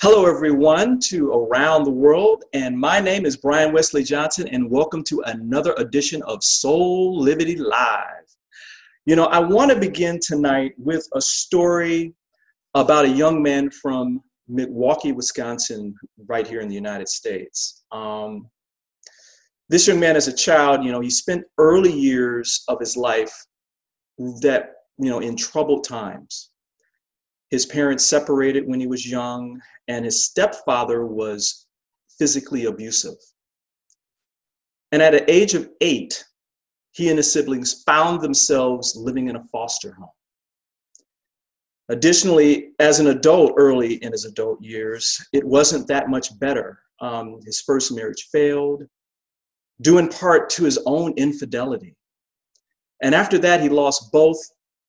Hello, everyone, to Around the World, and my name is Brian Westley Johnson, and welcome to another edition of Soulivity Live. You know, I want to begin tonight with a story about a young man from Milwaukee, Wisconsin, right here in the United States. This young man, as a child, he spent early years of his life in troubled times. His parents separated when he was young, and his stepfather was physically abusive. And at the age of 8, he and his siblings found themselves living in a foster home. Additionally, as an adult, early in his adult years, it wasn't that much better. His first marriage failed, due in part to his own infidelity. And after that, he lost both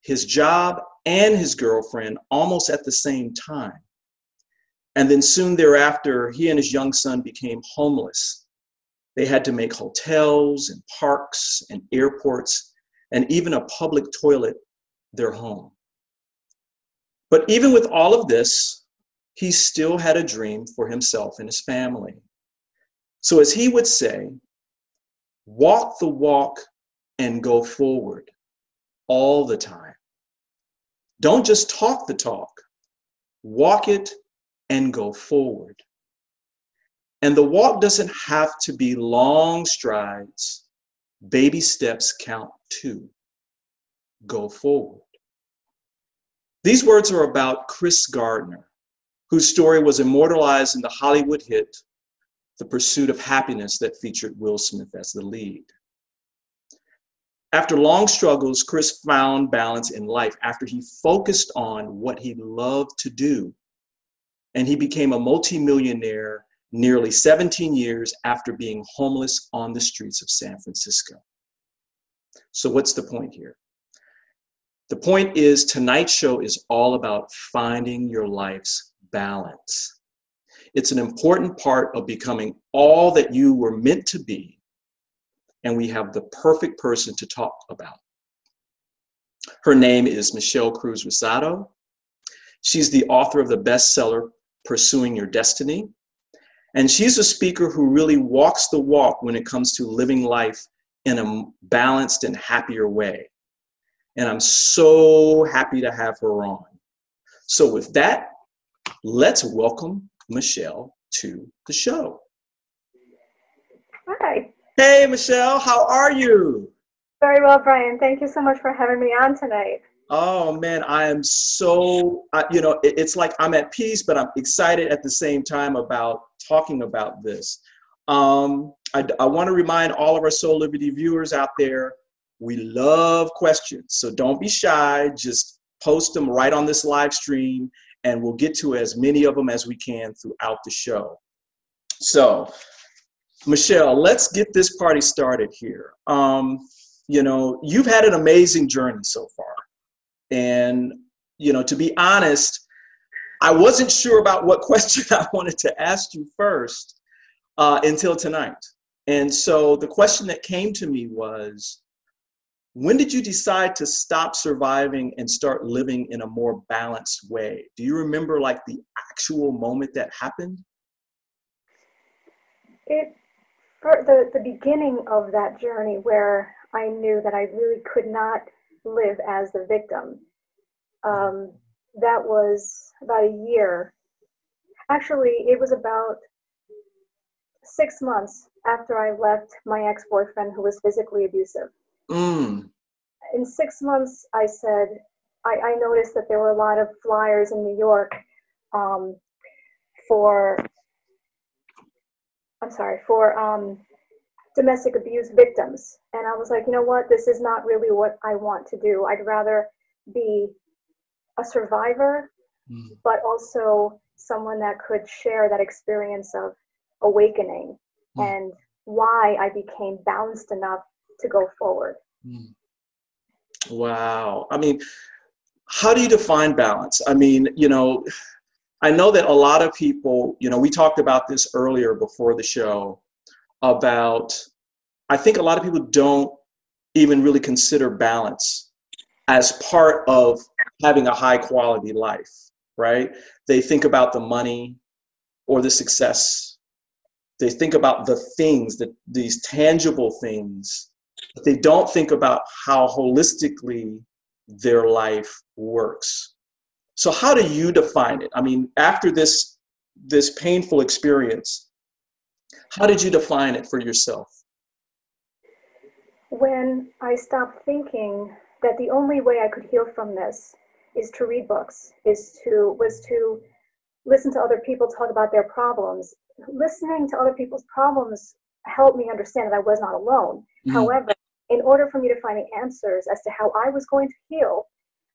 his job and his girlfriend almost at the same time. And then soon thereafter, he and his young son became homeless. They had to make hotels and parks and airports and even a public toilet their home. But even with all of this, he still had a dream for himself and his family. So as he would say, walk the walk and go forward all the time. Don't just talk the talk, walk it and go forward. And the walk doesn't have to be long strides. Baby steps count too. Go forward. These words are about Chris Gardner, whose story was immortalized in the Hollywood hit, The Pursuit of Happiness, that featured Will Smith as the lead. After long struggles, Chris found balance in life after he focused on what he loved to do. And he became a multimillionaire nearly 17 years after being homeless on the streets of San Francisco. So what's the point here? The point is tonight's show is all about finding your life's balance. It's an important part of becoming all that you were meant to be. And we have the perfect person to talk about. Her name is Michelle Cruz Rosado. She's the author of the bestseller, Pursuing Your Destiny. And she's a speaker who really walks the walk when it comes to living life in a balanced and happier way. And I'm so happy to have her on. So with that, let's welcome Michelle to the show. Hi. Hey, Michelle, how are you? Very well, Brian. Thank you so much for having me on tonight. Oh, man, I am so, it's like I'm at peace, but I'm excited at the same time about talking about this. I want to remind all of our Soulivity viewers out there, we love questions. So don't be shy. Just post them right on this live stream, and we'll get to as many of them as we can throughout the show. So, Michelle, let's get this party started here. You've had an amazing journey so far. And, to be honest, I wasn't sure about what question I wanted to ask you first until tonight. And so the question that came to me was, when did you decide to stop surviving and start living in a more balanced way? Do you remember like the actual moment that happened? For the beginning of that journey where I knew that I really could not live as the victim, that was about a year. Actually, it was about 6 months after I left my ex-boyfriend who was physically abusive. In 6 months, I noticed that there were a lot of flyers in New York for domestic abuse victims. And I was like, you know what, this is not really what I want to do. I'd rather be a survivor, but also someone that could share that experience of awakening and why I became balanced enough to go forward. Wow. I mean, how do you define balance? I mean, I know that a lot of people, we talked about this earlier before the show about, I think a lot of people don't even really consider balance as part of having a high quality life, right? They think about the money, or the success. They think about the things, these tangible things, but they don't think about how holistically their life works. So how do you define it? I mean, after this painful experience, how did you define it for yourself? When I stopped thinking that the only way I could heal from this is to read books, was to listen to other people talk about their problems. Listening to other people's problems helped me understand that I was not alone. Mm. However, in order for me to find the answers as to how I was going to heal,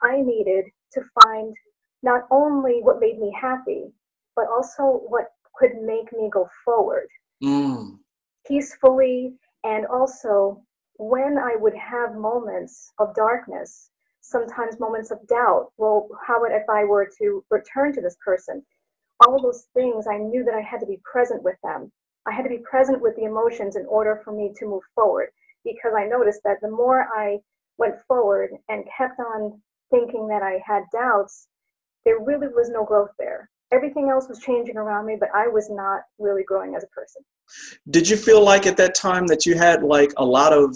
I needed to find not only what made me happy, but also what could make me go forward peacefully. And also, when I would have moments of darkness, sometimes moments of doubt, well, how would if I were to return to this person? All of those things, I knew that I had to be present with them. I had to be present with the emotions in order for me to move forward, because I noticed that the more I went forward and kept on thinking that I had doubts, there really was no growth there. Everything else was changing around me, but I was not really growing as a person. Did you feel like at that time that you had like a lot of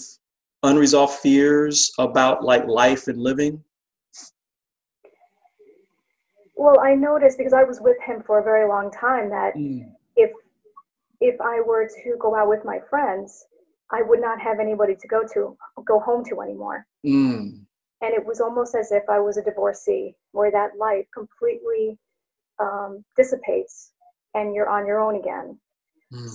unresolved fears about like life and living? Well, I noticed, because I was with him for a very long time, that if if I were to go out with my friends, I would not have anybody to go home to anymore. And it was almost as if I was a divorcee, where that life completely dissipates and you're on your own again.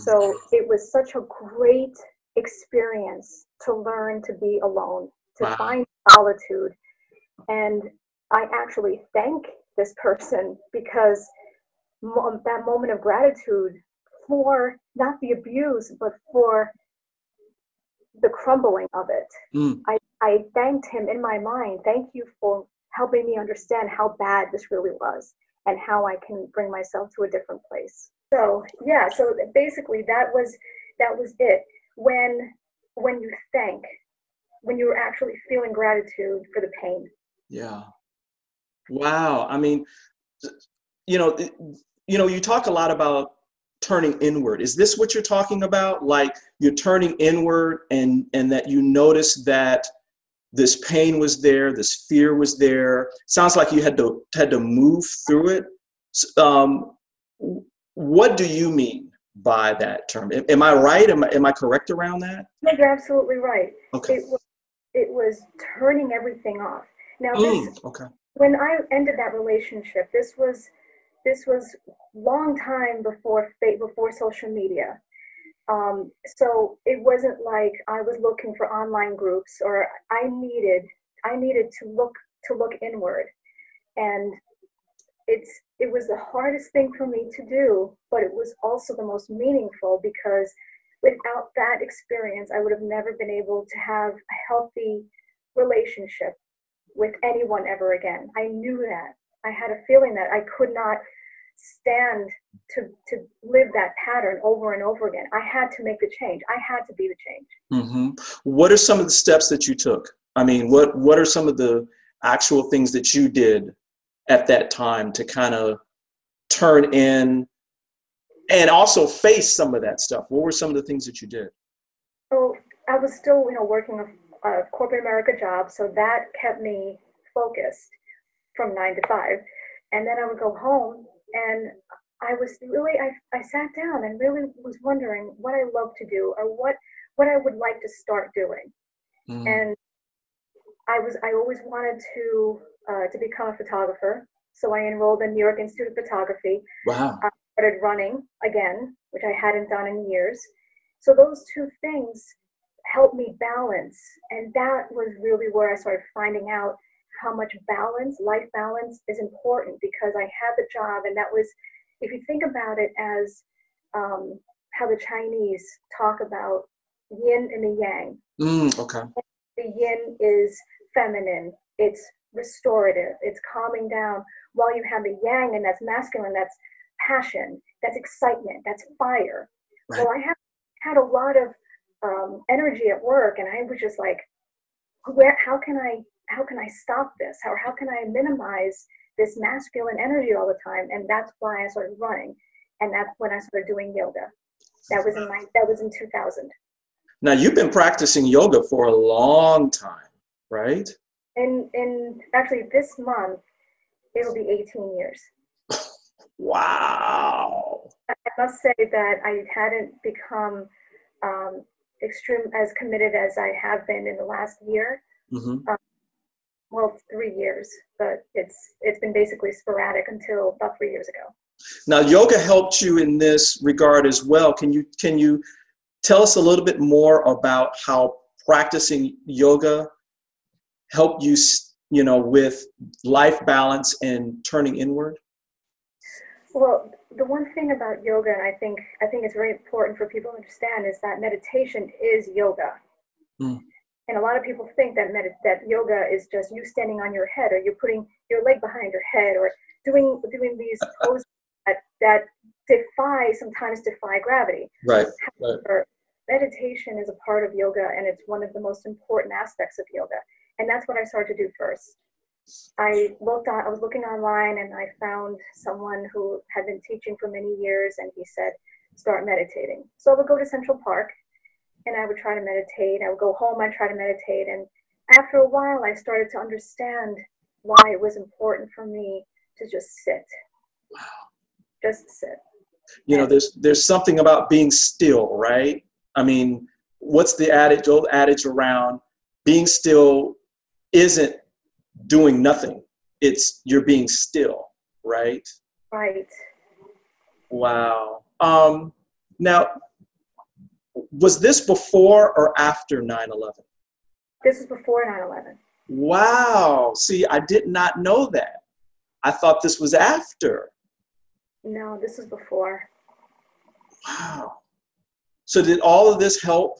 So it was such a great experience to learn to be alone, to Wow. find solitude. And I actually thank this person, because that moment of gratitude for not the abuse, but for the crumbling of it. I thanked him in my mind. Thank you for helping me understand how bad this really was and how I can bring myself to a different place. So yeah, so basically that was it. When you thank, when you're actually feeling gratitude for the pain. Yeah. Wow. I mean, you know, you talk a lot about turning inward. Is this what you're talking about? Like you're turning inward and that you notice that this pain was there, this fear was there. Sounds like you had to move through it. What do you mean by that term? Am I right? Am I correct around that? No, you're absolutely right. Okay. It was turning everything off. Now Okay. When I ended that relationship, this was long time before social media. So it wasn't like I was looking for online groups, or I needed to look inward. And it was the hardest thing for me to do, but it was also the most meaningful, because without that experience, I would have never been able to have a healthy relationship with anyone ever again. I knew that. I had a feeling that I could not stand to live that pattern over and over again. I had to make the change. I had to be the change. What are some of the steps that you took? I mean, what are some of the actual things that you did at that time to kind of turn in and also face some of that stuff? What were some of the things that you did? So I was still, working a corporate America job, so that kept me focused from 9 to 5. And then I would go home, and I sat down and really was wondering what I love to do, or what I would like to start doing. And I always wanted to become a photographer. So I enrolled in New York Institute of Photography. Wow. I started running again, which I hadn't done in years. So those two things helped me balance. And that was really where I started finding out how much life balance is important, because I had the job, and that was, if you think about it as how the Chinese talk about yin and the yang. Okay. The yin is feminine, it's restorative, it's calming down, while you have the yang, and that's masculine, that's passion, that's excitement, that's fire. Right. Well, I had a lot of energy at work, and I was just like, how can I stop this? How can I minimize this masculine energy all the time? And that's why I started running. And that's when I started doing yoga. That was in 2000. Now, you've been practicing yoga for a long time, right? And actually this month, it'll be 18 years. Wow. I must say that I hadn't become as committed as I have been in the last year. Mm-hmm. Well, 3 years, but it's been basically sporadic until about 3 years ago. Now, yoga helped you in this regard as well. Can you tell us a little bit more about how practicing yoga helped you, with life balance and turning inward? Well, the one thing about yoga, and I think it's very important for people to understand, is that meditation is yoga. Mm. And a lot of people think that that yoga is just you standing on your head, or you're putting your leg behind your head, or doing these poses that sometimes defy gravity. Right. However, meditation is a part of yoga, and it's one of the most important aspects of yoga. And that's what I started to do first. I was looking online, and I found someone who had been teaching for many years, and he said, start meditating. So I would go to Central Park, and I would try to meditate. I would go home, I'd try to meditate. And after a while, I started to understand why it was important for me to just sit. Wow. Just sit. There's something about being still, right? I mean, what's the old adage around being still isn't doing nothing. It's you're being still, right? Right. Wow. Now, was this before or after 9/11? This is before 9/11. Wow. See, I did not know that. I thought this was after. No, this is before. Wow. So did all of this help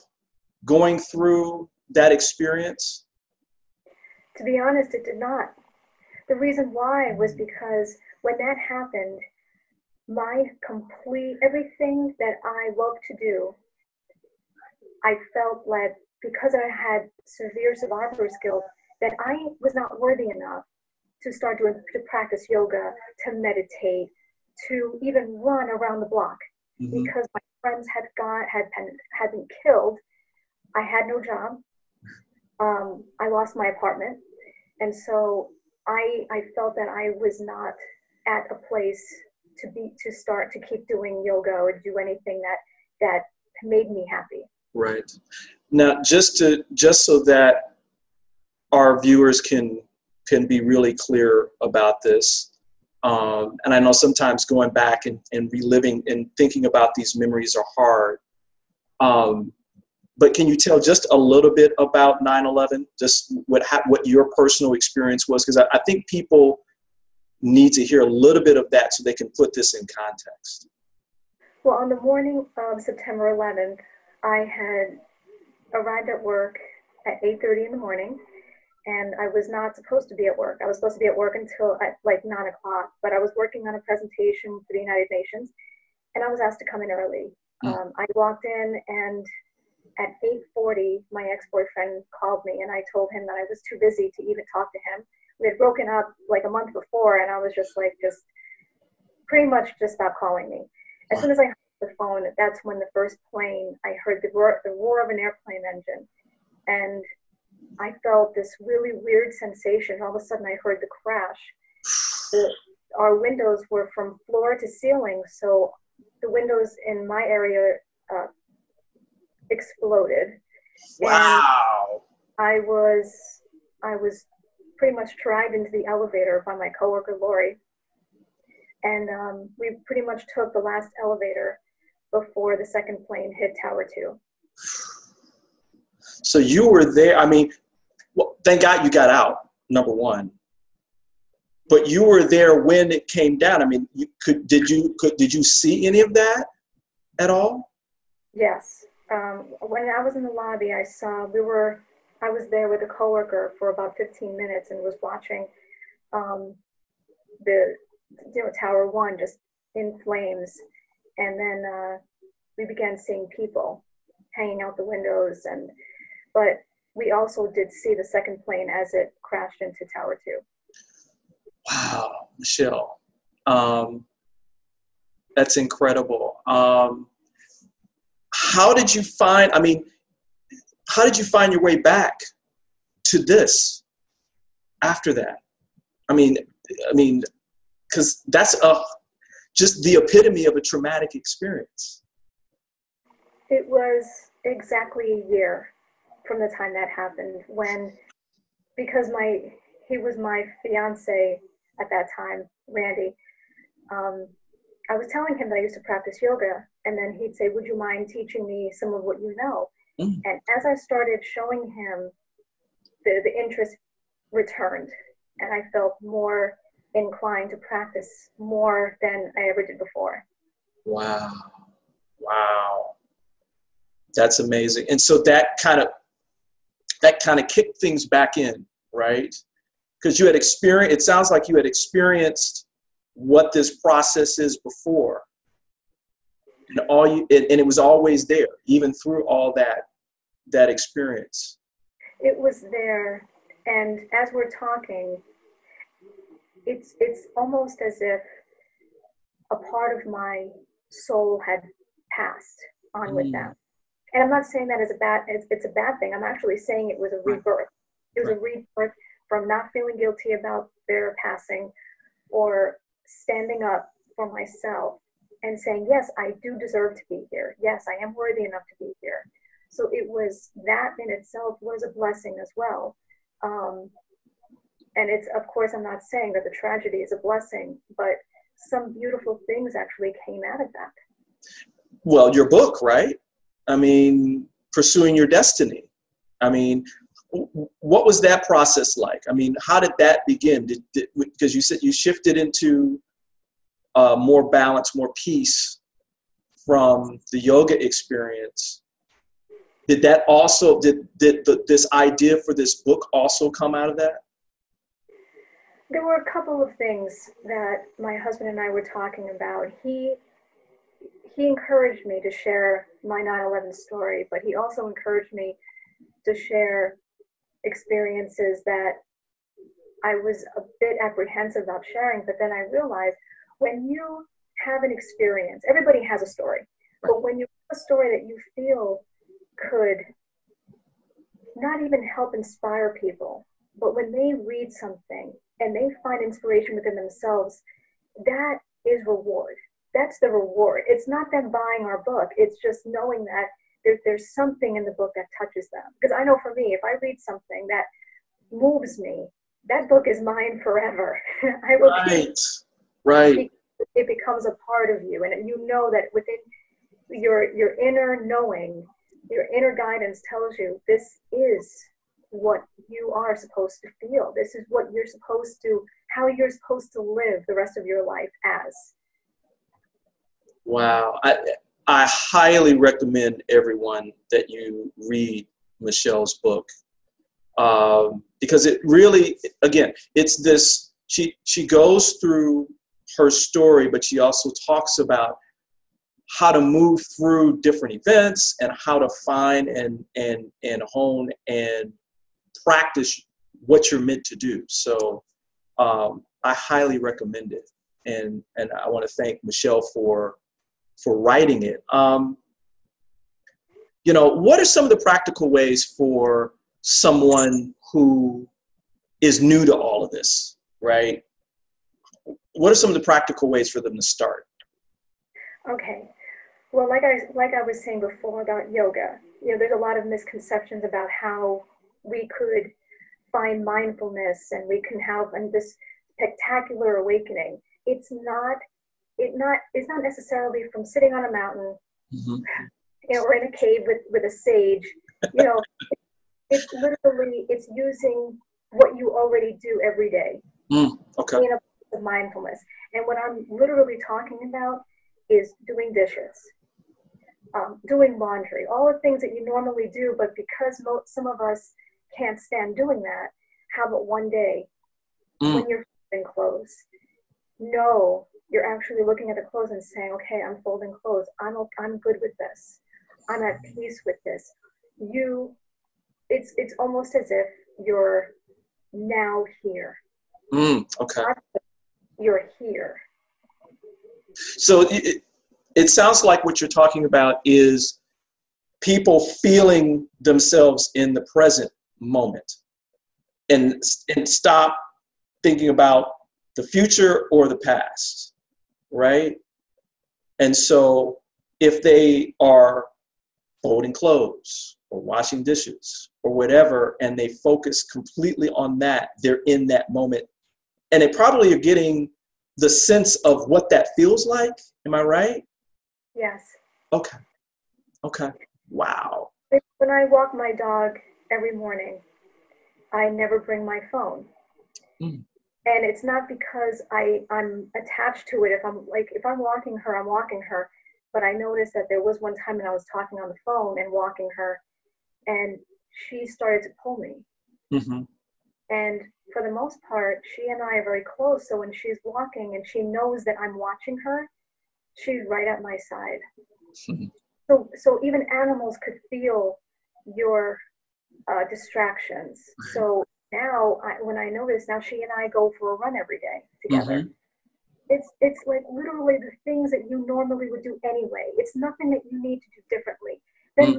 going through that experience? To be honest, it did not. The reason why was because when that happened, everything that I love to do, I felt like because I had severe survivor's guilt, that I was not worthy enough to practice yoga, to meditate, to even run around the block. Mm-hmm. Because my friends had been killed. I had no job. I lost my apartment. And so I felt that I was not at a place to start to keep doing yoga or do anything that made me happy. Right. Now, just so that our viewers can be really clear about this, and I know sometimes going back and reliving and thinking about these memories are hard. But can you tell just a little bit about 9/11? Just what your personal experience was, because I think people need to hear a little bit of that so they can put this in context. Well, on the morning of September 11th, I had arrived at work at 8:30 in the morning, and I was not supposed to be at work. I was supposed to be at work until at like 9 o'clock, but I was working on a presentation for the United Nations, and I was asked to come in early. I walked in, and at 8:40, my ex-boyfriend called me, and I told him that I was too busy to even talk to him. We had broken up like a month before, and I was just pretty much stop calling me. As soon as I hung up the phone, that's when the first plane, I heard the roar of an airplane engine, and I felt this really weird sensation. All of a sudden, I heard the crash. Our windows were from floor to ceiling, so the windows in my area exploded. Wow. And I was pretty much dragged into the elevator by my coworker Lori, and we pretty much took the last elevator before the second plane hit Tower 2. So you were there. I mean, well, thank God you got out, number one. But you were there when it came down. I mean, did you see any of that at all? Yes. When I was in the lobby, I was there with a coworker for about 15 minutes and was watching Tower 1 just in flames, and then we began seeing people hanging out the windows, but we also did see the second plane as it crashed into Tower 2. Wow, Michelle. That's incredible. How did you find, how did you find your way back to this after that? Because that's just the epitome of a traumatic experience. It was exactly a year from the time that happened because he was my fiance at that time, Randy. I was telling him that I used to practice yoga, and then he'd say, would you mind teaching me some of what you know? Mm. And as I started showing him, the interest returned, and I felt more inclined to practice more than I ever did before. Wow. That's amazing. And so that kind of kicked things back in, right? Because you had experienced, it sounds like you had experienced what this process is before. And it was always there, even through all that experience. It was there. And as we're talking, it's almost as if a part of my soul had passed on with them. And I'm not saying that as it's a bad thing. I'm actually saying it was a rebirth. It was a rebirth from not feeling guilty about their passing, or standing up for myself and saying, yes, I do deserve to be here. Yes, I am worthy enough to be here. So it was, that in itself was a blessing as well. And it's, of course, I'm not saying that the tragedy is a blessing, but some beautiful things actually came out of that. Well, your book, right? Pursuing Your Destiny. What was that process like? How did that begin? Because you said you shifted into more balance, more peace from the yoga experience. Did that also, this idea for this book also come out of that? There were a couple of things that my husband and I were talking about. He encouraged me to share my 9/11 story, but he also encouraged me to share experiences that I was a bit apprehensive about sharing. But then I realized, when you have an experience, everybody has a story, but when you have a story that you feel could not even help inspire people, but when they read something and they find inspiration within themselves, that is reward. That's the reward. It's not them buying our book. It's just knowing that there's something in the book that touches them. Because I know for me, if I read something that moves me, that book is mine forever. I will Right. It becomes a part of you, and you know that within your inner knowing, your inner guidance tells you this is what you are supposed to feel. This is what you're supposed to, how you're supposed to live the rest of your life as. Wow. I highly recommend everyone that you read Michelle's book, because it really, again, it's this, she goes through her story, but she also talks about how to move through different events and how to find and hone and practice what you're meant to do. So I highly recommend it. And I want to thank Michelle for writing it. What are some of the practical ways for someone who is new to all of this, right? What are some of the practical ways for them to start? Okay. Well, like I was saying before about yoga, there's a lot of misconceptions about how we could find mindfulness and we can have this spectacular awakening. It's not necessarily from sitting on a mountain, or in a cave with a sage. It's literally, it's using what you already do every day. Okay. In a place of mindfulness. And what I'm literally talking about is doing dishes, doing laundry, all the things that you normally do, but because some of us can't stand doing that, how about one day when you're folding clothes? No, you're actually looking at the clothes and saying, okay, I'm folding clothes. I'm good with this. I'm at peace with this. It's almost as if you're now here. Okay. You're here. So it sounds like what you're talking about is people feeling themselves in the present moment and stop thinking about the future or the past, right? And so if they are folding clothes or washing dishes or whatever, and they focus completely on that, they're in that moment. And they probably are getting the sense of what that feels like. Am I right? Yes. Okay. Okay. Wow. When I walk my dog every morning, I never bring my phone. Mm. And it's not because I'm attached to it. If I'm walking her, I'm walking her. But I noticed that there was one time when I was talking on the phone and walking her, and she started to pull me. Mm-hmm. And for the most part, she and I are very close. So when she's walking and she knows that I'm watching her, she's right at my side. Mm-hmm. So even animals could feel your distractions. So now, when I notice, now she and I go for a run every day together. Mm-hmm. It's like literally the things that you normally would do anyway. It's nothing that you need to do differently. Then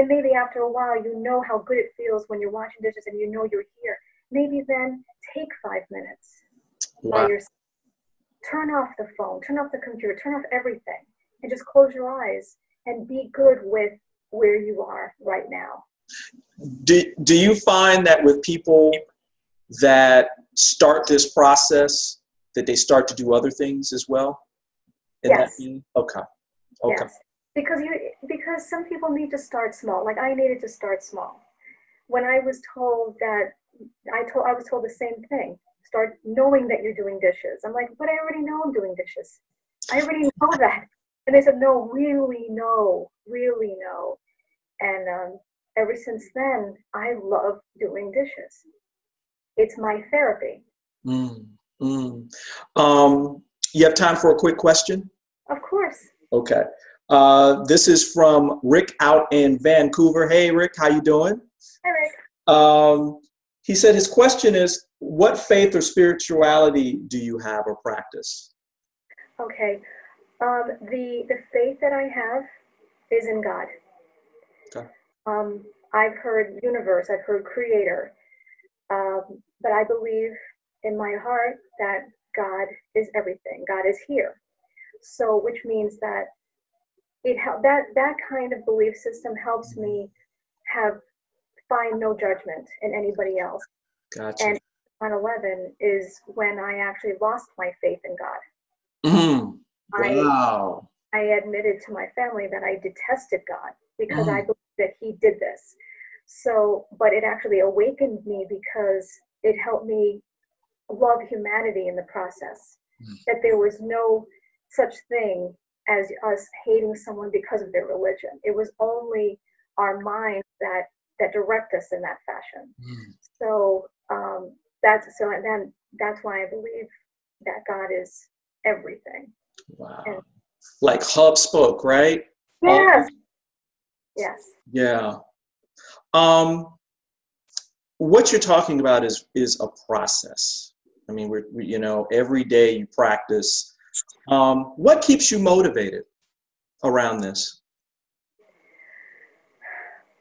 maybe after a while, you know how good it feels when you're washing dishes and you know you're here. Maybe then take 5 minutes by Wow. yourself. Turn off the phone, turn off the computer, turn off everything, and just close your eyes and be good with where you are right now. Do you find that with people that start this process, that they start to do other things as well? Yes. Okay. Okay. Yes. Because some people need to start small. Like I needed to start small. When I was told that, I was told the same thing. Start knowing that you're doing dishes. I'm like, but I already know I'm doing dishes. I already know that. And they said, no, really know, really know. And ever since then, I love doing dishes. It's my therapy. Mm, mm. You have time for a quick question? Of course. Okay. This is from Rick out in Vancouver. Hey, Rick, how you doing? Hi, Rick. He said his question is, what faith or spirituality do you have or practice? Okay. The faith that I have is in God. Okay. I've heard universe, I've heard creator, but I believe in my heart that God is everything. God is here. So, which means that that kind of belief system helps me find no judgment in anybody else. Gotcha. And 9/11 is when I actually lost my faith in God. Mm. Wow. I admitted to my family that I detested God because I Mm. believed that He did this. So, but it actually awakened me because it helped me love humanity in the process. That there was no such thing as us hating someone because of their religion. It was only our minds that direct us in that fashion. So and then that's why I believe that God is everything. Wow. And like Hub spoke, right? yes. Yes. Yeah. What you're talking about is a process. I mean, we every day you practice. What keeps you motivated around this?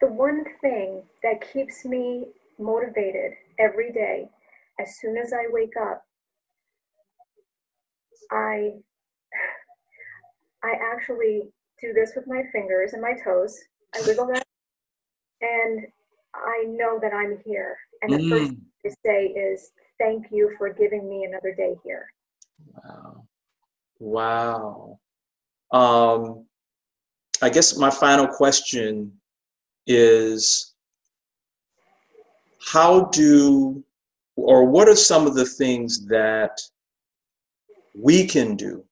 The one thing that keeps me motivated every day, as soon as I wake up, I actually do this with my fingers and my toes. I wiggle that, and I know that I'm here. And the first thing to say is, thank you for giving me another day here. Wow. I guess my final question is, what are some of the things that we can do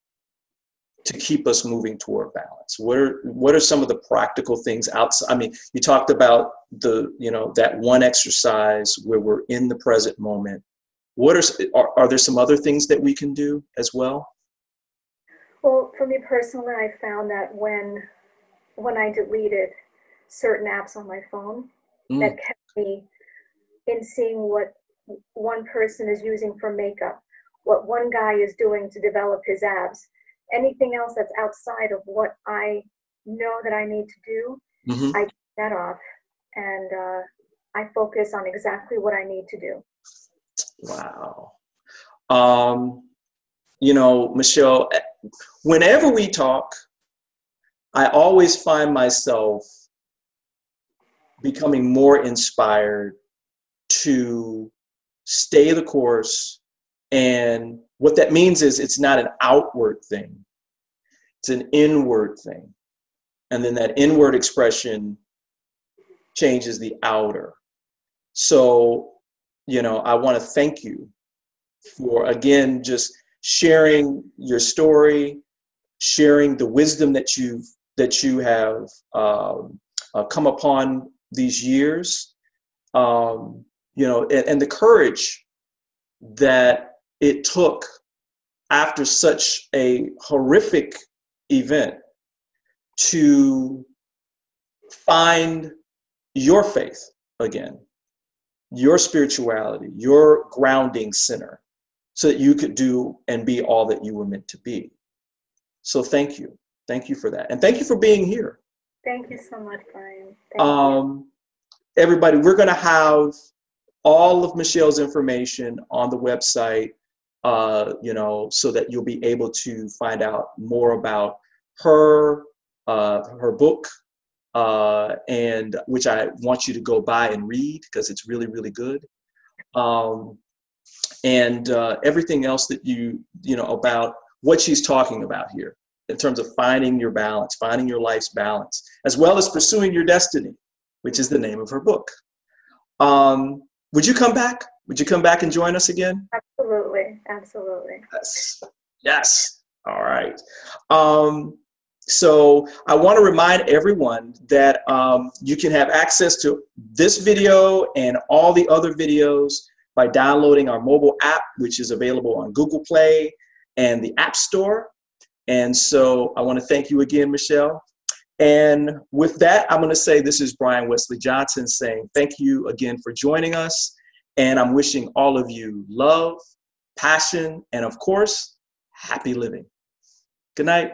to keep us moving toward balance? What are some of the practical things outside? I mean, you talked about that one exercise where we're in the present moment. Are there some other things that we can do as well? Well, for me personally, I found that when I deleted certain apps on my phone, that kept me in seeing what one person is using for makeup, what one guy is doing to develop his abs, anything else that's outside of what I know that I need to do, Mm-hmm. I take that off, and I focus on exactly what I need to do. Wow. You know, Michelle, whenever we talk, I always find myself becoming more inspired to stay the course. And what that means is it's not an outward thing, it's an inward thing. And then that inward expression changes the outer. So, you know, I want to thank you for, again, just sharing your story, sharing the wisdom that you have come upon these years, you know, and the courage that it took after such a horrific event to find your faith again, your spirituality, your grounding center, so that you could do and be all that you were meant to be. So thank you. Thank you for that. And thank you for being here. Thank you so much, Brian. Thank you. Everybody, we're going to have all of Michelle's information on the website, you know, so that you'll be able to find out more about her book, and which I want you to go buy and read because it's really, really good. And everything else that you know, about what she's talking about here in terms of finding your balance, finding your life's balance, as well as pursuing your destiny, which is the name of her book. Would you come back? Would you come back and join us again? Absolutely. Absolutely. Yes. Yes. All right. So I want to remind everyone that you can have access to this video and all the other videos by downloading our mobile app, which is available on Google Play and the App Store. And so I want to thank you again, Michelle. And with that, I'm going to say this is Brian Westley Johnson saying thank you again for joining us. And I'm wishing all of you love, passion, and of course, happy living. Good night.